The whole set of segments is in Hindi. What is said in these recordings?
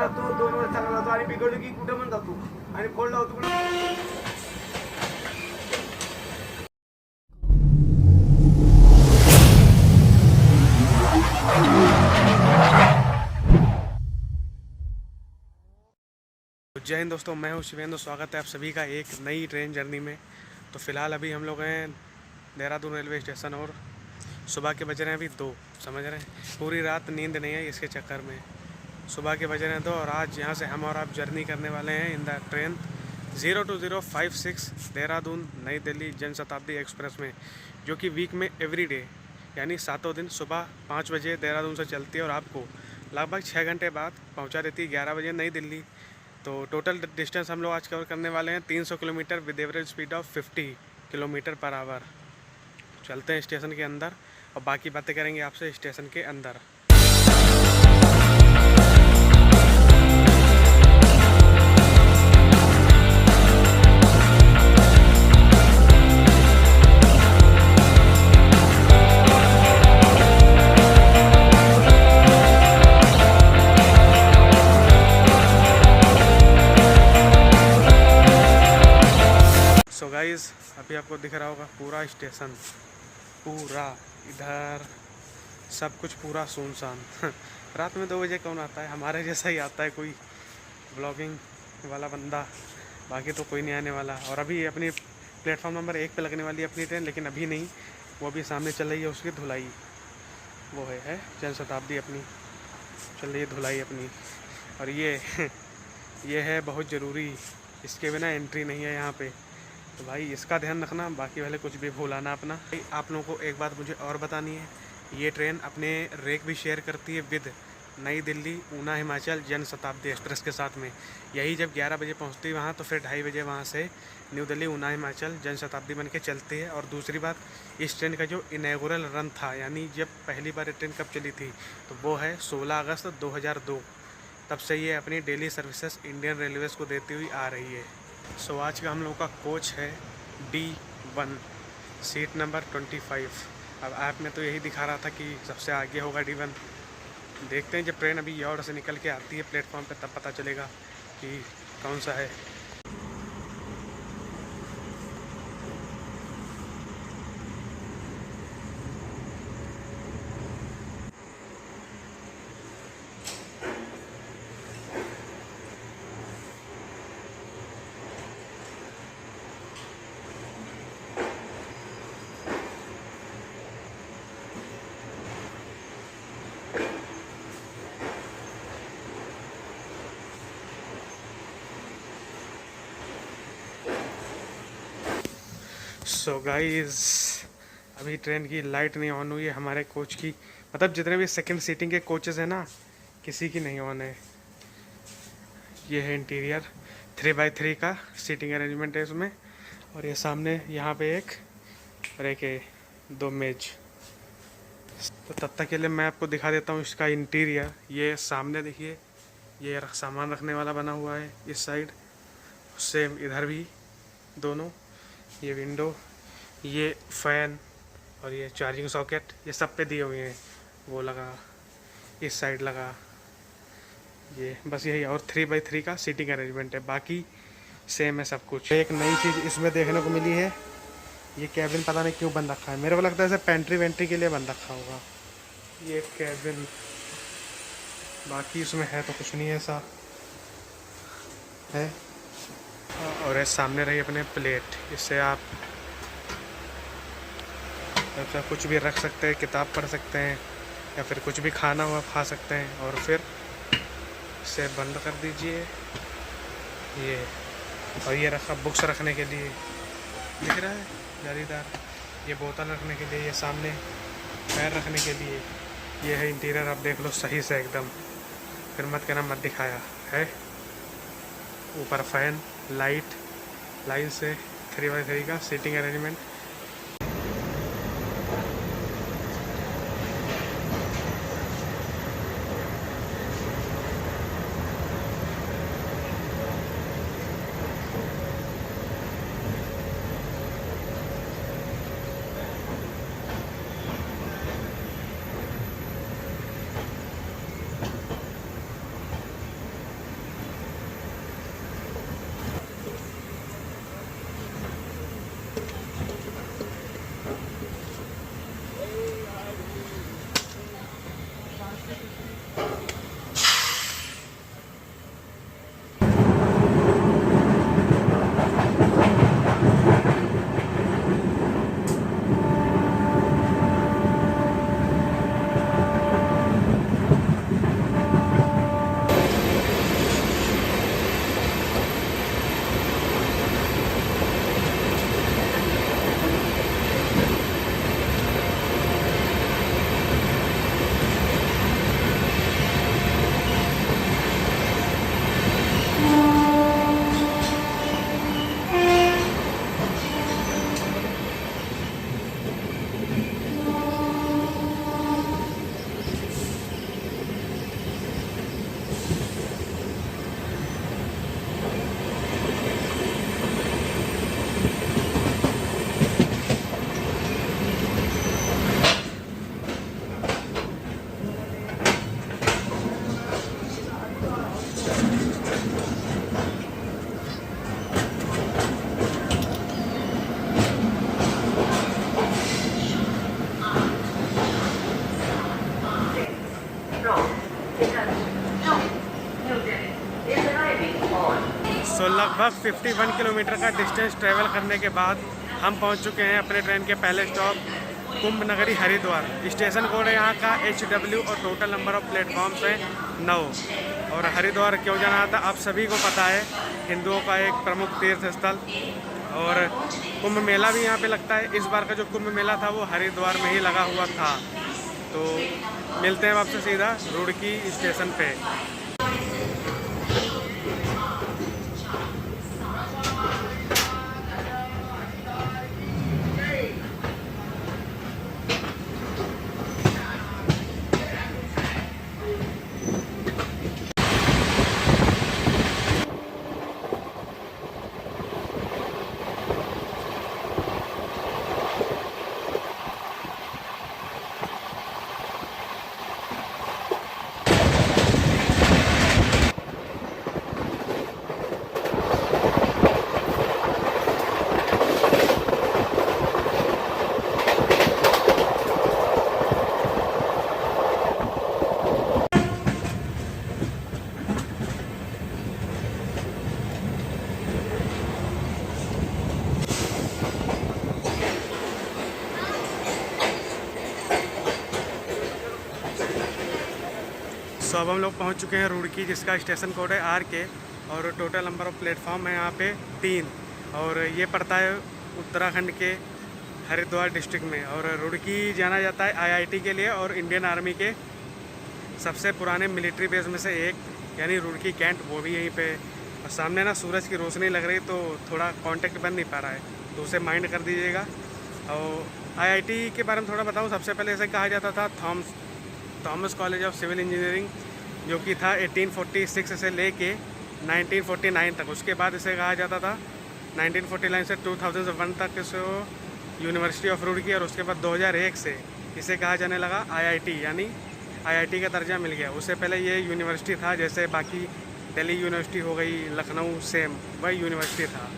राहतो 2 वर्ष चांगला राहतो आणि बिघडलो की कुठे पण जातो आणि फोड लावतो कुठे. जय हिंद दोस्तों, मैं हूं शिवेंद्र। स्वागत है आप सभी का एक नई ट्रेन जर्नी में। तो फ़िलहाल अभी हम लोग हैं देहरादून रेलवे स्टेशन और सुबह के बज रहे हैं अभी 2, समझ रहे हैं। पूरी रात नींद नहीं है इसके चक्कर में। सुबह के बज रहे हैं 2 और आज यहाँ से हम और आप जर्नी करने वाले हैं इन द ट्रेन 02056 देहरादून नई दिल्ली जन शताब्दी एक्सप्रेस में, जो कि वीक में एवरी डे यानी 7 दिन सुबह 5 बजे देहरादून से चलती है और आपको लगभग 6 घंटे बाद पहुँचा देती है 11 बजे नई दिल्ली। तो टोटल डिस्टेंस हम लोग आज कवर करने वाले हैं 300 kilometre with average speed of 50 kilometre per hour. चलते हैं स्टेशन के अंदर और बाकी बातें करेंगे आपसे स्टेशन के अंदर। सो गाइस, अभी आपको दिख रहा होगा पूरा स्टेशन, पूरा इधर सब कुछ पूरा सुनसान। रात में 2 बजे कौन आता है? हमारे जैसा ही आता है कोई ब्लॉगिंग वाला बंदा, बाकी तो कोई नहीं आने वाला। और अभी अपनी प्लेटफॉर्म नंबर 1 पे लगने वाली है अपनी ट्रेन, लेकिन अभी नहीं, वो अभी सामने चल रही है उसकी धुलाई। वो है जन शताब्दी अपनी चल रही है धुलाई अपनी। और ये है बहुत ज़रूरी, इसके बिना एंट्री नहीं है यहाँ पे। तो भाई इसका ध्यान रखना, बाकी वाले कुछ भी भूलाना अपना। आप लोगों को एक बात मुझे और बतानी है, ये ट्रेन अपने रेक भी शेयर करती है विद नई दिल्ली ऊना हिमाचल जन शताब्दी एक्सप्रेस के साथ में। यही जब 11 बजे पहुंचती है वहाँ, तो फिर 2:30 बजे वहाँ से न्यू दिल्ली ऊना हिमाचल जन शताब्दी बन के चलती है। और दूसरी बात, इस ट्रेन का जो इनॉग्रेशन रन था, यानी जब पहली बार ये ट्रेन कब चली थी, तो वो है 16 अगस्त 2002। तब से ये अपनी डेली सर्विसेज इंडियन रेलवेज़ को देती हुई आ रही है। सो आज का हम लोगों का कोच है D1, सीट नंबर 25। अब ऐप में तो यही दिखा रहा था कि सबसे आगे होगा D1। देखते हैं जब ट्रेन अभी यॉर्ड से निकल के आती है प्लेटफॉर्म पे, तब पता चलेगा कि कौन सा है। सो गाइस, अभी ट्रेन की लाइट नहीं ऑन हुई है हमारे कोच की। मतलब जितने भी सेकंड सीटिंग के कोचेस हैं ना, किसी की नहीं ऑन है। ये है इंटीरियर, 3x3 का सीटिंग अरेंजमेंट है इसमें। और ये सामने यहाँ पे एक और एक 2 मेज। तो तब तक के लिए मैं आपको दिखा देता हूँ इसका इंटीरियर। ये सामने देखिए, ये सामान रखने वाला बना हुआ है इस साइड, सेम इधर भी दोनों। ये विंडो, ये फ़ैन और ये चार्जिंग सॉकेट, ये सब पे दिए हुए हैं। वो लगा, इस साइड लगा, ये बस यही। और 3x3 का सीटिंग अरेंजमेंट है, बाकी सेम है सब कुछ। एक नई चीज़ इसमें देखने को मिली है, ये कैबिन पता नहीं क्यों बंद रखा है। मेरे को लगता है इसे पेंट्री वेंट्री के लिए बंद रखा होगा। ये कैबिन, बाकी इसमें है तो कुछ नहीं ऐसा है। और ये सामने रही अपने प्लेट, इससे आप ऐसा कुछ भी रख सकते हैं, किताब पढ़ सकते हैं या फिर कुछ भी खाना हुआ खा सकते हैं। और फिर इसे बंद कर दीजिए ये। और ये रखा बुक्स रखने के लिए, दिख रहा है जालीदार। ये बोतल रखने के लिए, ये सामने पैर रखने के लिए। ये है इंटीरियर, आप देख लो सही से एकदम, फिर मत कहना मत दिखाया है। ऊपर फैन, लाइट, लाइन से 3x3 का सीटिंग अरेंजमेंट। सो लगभग 51 किलोमीटर का डिस्टेंस ट्रैवल करने के बाद हम पहुंच चुके हैं अपने ट्रेन के पहले स्टॉप कुंभ नगरी हरिद्वार। स्टेशन कोड है यहाँ का HW और टोटल नंबर ऑफ प्लेटफॉर्म्स हैं 9। और हरिद्वार क्यों जाना था आप सभी को पता है, हिंदुओं का एक प्रमुख तीर्थ स्थल। और कुंभ मेला भी यहाँ पे लगता है। इस बार का जो कुंभ मेला था वो हरिद्वार में ही लगा हुआ था। तो मिलते हैं आपसे सीधा रुड़की स्टेशन पे। सो अब हम लोग पहुंच चुके हैं रुड़की, जिसका स्टेशन कोड है RK और टोटल नंबर ऑफ प्लेटफॉर्म है यहाँ पे 3। और ये पड़ता है उत्तराखंड के हरिद्वार डिस्ट्रिक्ट में। और रुड़की जाना जाता है IIT के लिए और इंडियन आर्मी के सबसे पुराने मिलिट्री बेस में से एक, यानी रुड़की कैंट, वो भी यहीं पे। और सामने ना सूरज की रोशनी लग रही तो थोड़ा कांटेक्ट बन नहीं पा रहा है, तो उसे माइंड कर दीजिएगा। और IIT के बारे में थोड़ा बताऊँ। सबसे पहले इसे कहा जाता था Thomas college of civil engineering, जो कि था 1846 से लेके 1949 तक। उसके बाद इसे कहा जाता था 1949 से 2001 तक इसको यूनिवर्सिटी ऑफ रुड़की। और उसके बाद 2001 से इसे कहा जाने लगा IIT, यानी IIT का दर्जा मिल गया। उससे पहले ये यूनिवर्सिटी था, जैसे बाकी दिल्ली यूनिवर्सिटी हो गई, लखनऊ, सेम वही यूनिवर्सिटी था।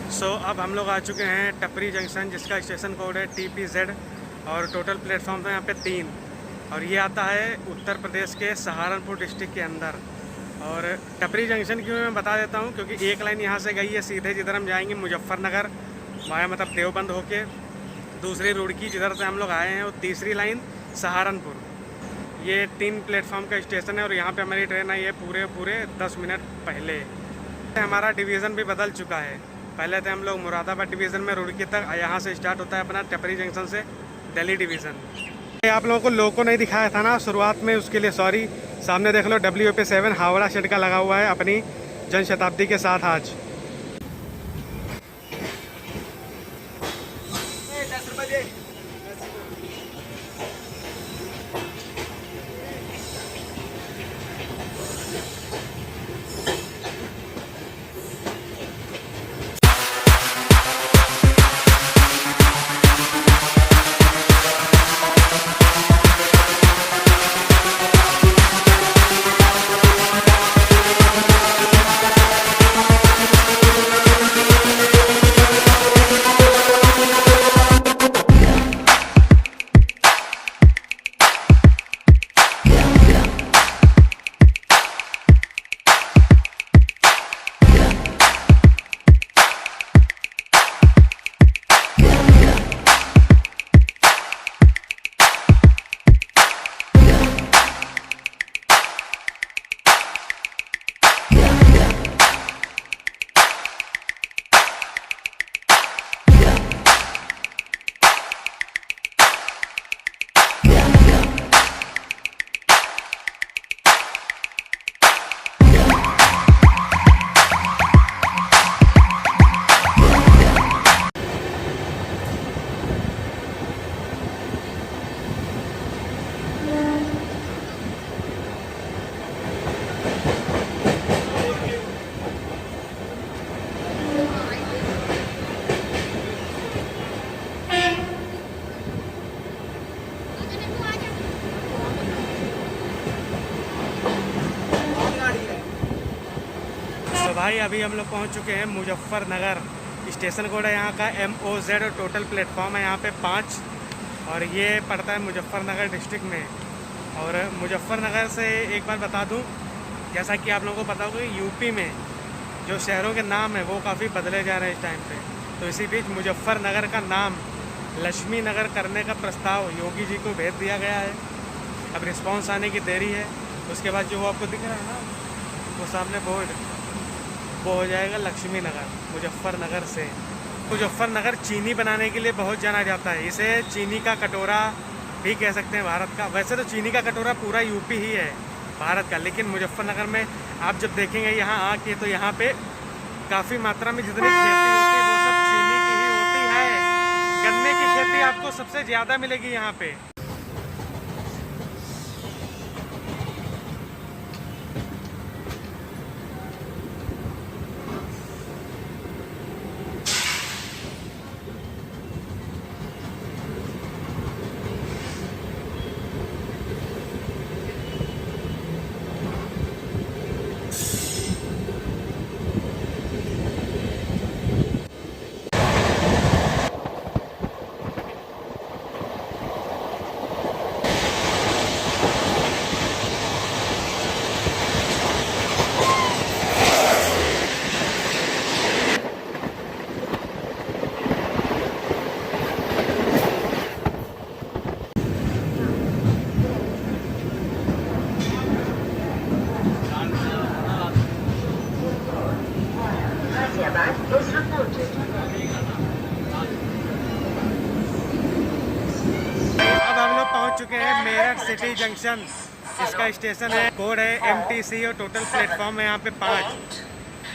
सो अब हम लोग आ चुके हैं टपरी जंक्शन, जिसका स्टेशन कोड है TPZ और टोटल प्लेटफॉर्म है यहाँ पे 3। और ये आता है उत्तर प्रदेश के सहारनपुर डिस्ट्रिक्ट के अंदर। और टपरी जंक्शन क्यों मैं बता देता हूँ, क्योंकि एक लाइन यहाँ से गई है सीधे, जिधर हम जाएंगे मुजफ्फरनगर वाया मतलब देवबंद होके। दूसरी रुड़की जिधर से हम लोग आए हैं, और तीसरी लाइन सहारनपुर। ये 3 प्लेटफॉर्म का स्टेशन है। और यहाँ पे हमारी ट्रेन आई है पूरे 10 मिनट पहले। हमारा डिवीज़न भी बदल चुका है। पहले थे हम लोग मुरादाबाद डिवीज़न में रुड़की तक, यहाँ से स्टार्ट होता है अपना टपरी जंक्शन से दिल्ली डिवीज़न। आप लोगों को लोगों नहीं दिखाया था ना शुरुआत में, उसके लिए सॉरी। सामने देख लो WP7 हावड़ा शेड का लगा हुआ है अपनी जन शताब्दी के साथ आज। भाई अभी हम लोग पहुंच चुके हैं मुजफ्फरनगर। स्टेशन कोड है यहाँ का MOZ और टोटल प्लेटफॉर्म है यहाँ पे 5 और ये पड़ता है मुजफ्फरनगर डिस्ट्रिक्ट में। और मुजफ्फरनगर से एक बार बता दूं, जैसा कि आप लोगों को पता होगा कि यूपी में जो शहरों के नाम है वो काफ़ी बदले जा रहे हैं इस टाइम पे। तो इसी बीच मुजफ्फरनगर का नाम लक्ष्मी नगर करने का प्रस्ताव योगी जी को भेज दिया गया है। अब रिस्पांस आने की देरी है। उसके बाद जो वो आपको दिख रहा है ना, वो सामने बोर्ड, वो हो जाएगा लक्ष्मी नगर मुजफ्फरनगर से। मुजफ्फरनगर चीनी बनाने के लिए बहुत जाना जाता है। इसे चीनी का कटोरा भी कह सकते हैं भारत का। वैसे तो चीनी का कटोरा पूरा यूपी ही है भारत का, लेकिन मुजफ्फरनगर में आप जब देखेंगे यहाँ आके तो यहाँ पे काफ़ी मात्रा में जितनी खेती होती है वो सब चीनी की ही होती है। गन्ने की खेती आपको सबसे ज़्यादा मिलेगी यहाँ पे। पहुंच चुके हैं मेरठ सिटी जंक्शन। इसका स्टेशन है, कोड है MTC और टोटल प्लेटफॉर्म है यहाँ पे 5।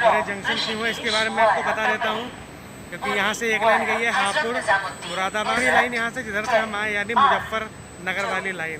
और ये जंक्शन क्यों है इसके बारे में आपको बता देता हूँ, क्योंकि यहाँ से एक लाइन गई है हापुड़ मुरादाबाद लाइन, यहाँ से जिधर से हम आए यानी मुजफ्फरनगर वाली लाइन।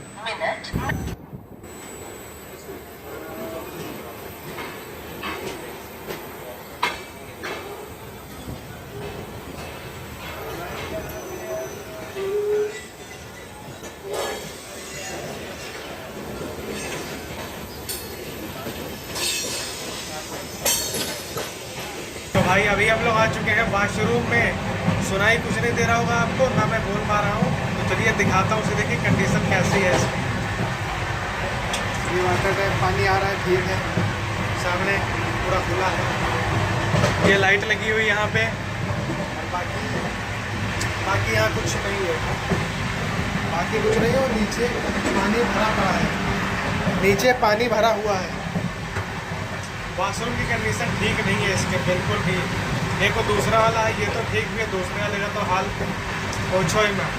भाई अभी हम लोग आ चुके हैं वॉशरूम में। सुनाई कुछ नहीं दे रहा होगा आपको, ना मैं बोल पा रहा हूँ, तो चलिए दिखाता हूँ उसे। देखिए कंडीशन कैसी है इसकी। ये वाटर टैप पानी आ रहा है, ठीक है, सामने पूरा खुला है। ये लाइट लगी हुई यहाँ पे, और बाकी यहाँ कुछ नहीं है, बाकी कुछ नहीं है। और नीचे पानी भरा पड़ा है, नीचे पानी भरा हुआ है। वॉशरूम की कंडीशन ठीक नहीं है इसके, बिल्कुल भी। एक वो दूसरा वाला है, ये तो ठीक भी है, दूसरे वाले का तो हाल पूछो ही मत।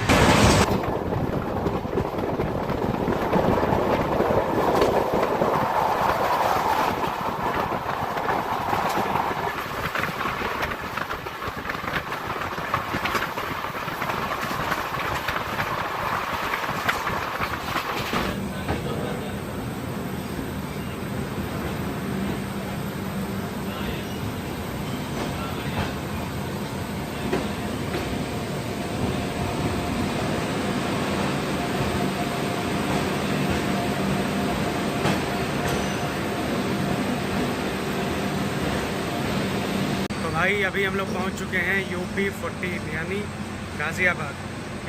भाई अभी हम लोग पहुंच चुके हैं UP 14 यानी गाज़ियाबाद।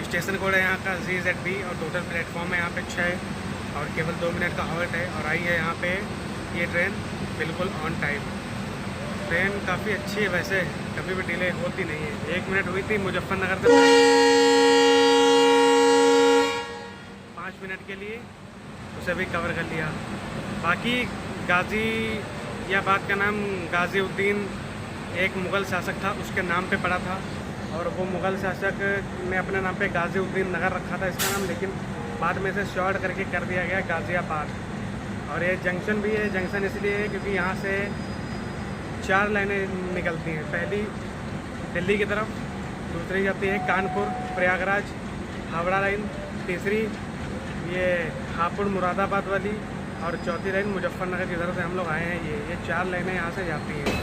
स्टेशन कोड है यहाँ का ZZB और टोटल प्लेटफॉर्म है यहाँ पे 6 और केवल 2 मिनट का हॉल्ट है। और आई है यहाँ पे ये ट्रेन बिल्कुल ऑन टाइम। ट्रेन काफ़ी अच्छी है, वैसे कभी भी डिले होती नहीं है। 1 मिनट हुई थी मुजफ्फरनगर से 5 मिनट के लिए, उसे भी कवर कर लिया। बाकी गाज़ियाबाद का नाम गाज़ीउद्दीन एक मुग़ल शासक था, उसके नाम पे पड़ा था। और वो मुग़ल शासक ने अपने नाम पे गाज़ीउद्दीन नगर रखा था इसका नाम, लेकिन बाद में इसे शॉर्ट करके कर दिया गया गाज़ियाबाद। और ये जंक्शन भी है, जंक्शन इसलिए है क्योंकि यहाँ से 4 लाइनें निकलती हैं। पहली दिल्ली की तरफ, दूसरी जाती है कानपुर प्रयागराज हावड़ा लाइन, तीसरी ये हापुड़ मुरादाबाद वाली, और चौथी लाइन मुजफ्फरनगर की तरफ से हम लोग आए हैं। ये 4 लाइनें यहाँ से जाती हैं।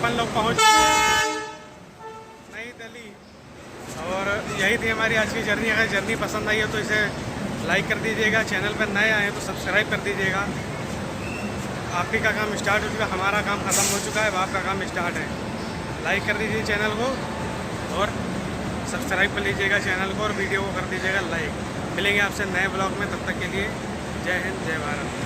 अपन लोग पहुँच नई दिल्ली। और यही थी हमारी आज की जर्नी। अगर जर्नी पसंद आई हो तो इसे लाइक कर दीजिएगा, चैनल पर नए आए हैं तो सब्सक्राइब कर दीजिएगा। आप ही का काम स्टार्ट हो चुका, हमारा काम ख़त्म हो चुका है, अब आपका काम स्टार्ट है। लाइक कर दीजिए चैनल को और सब्सक्राइब कर लीजिएगा चैनल को और वीडियो को कर दीजिएगा लाइक। मिलेंगे आपसे नए ब्लॉग में, तब तक के लिए जय हिंद जय भारत।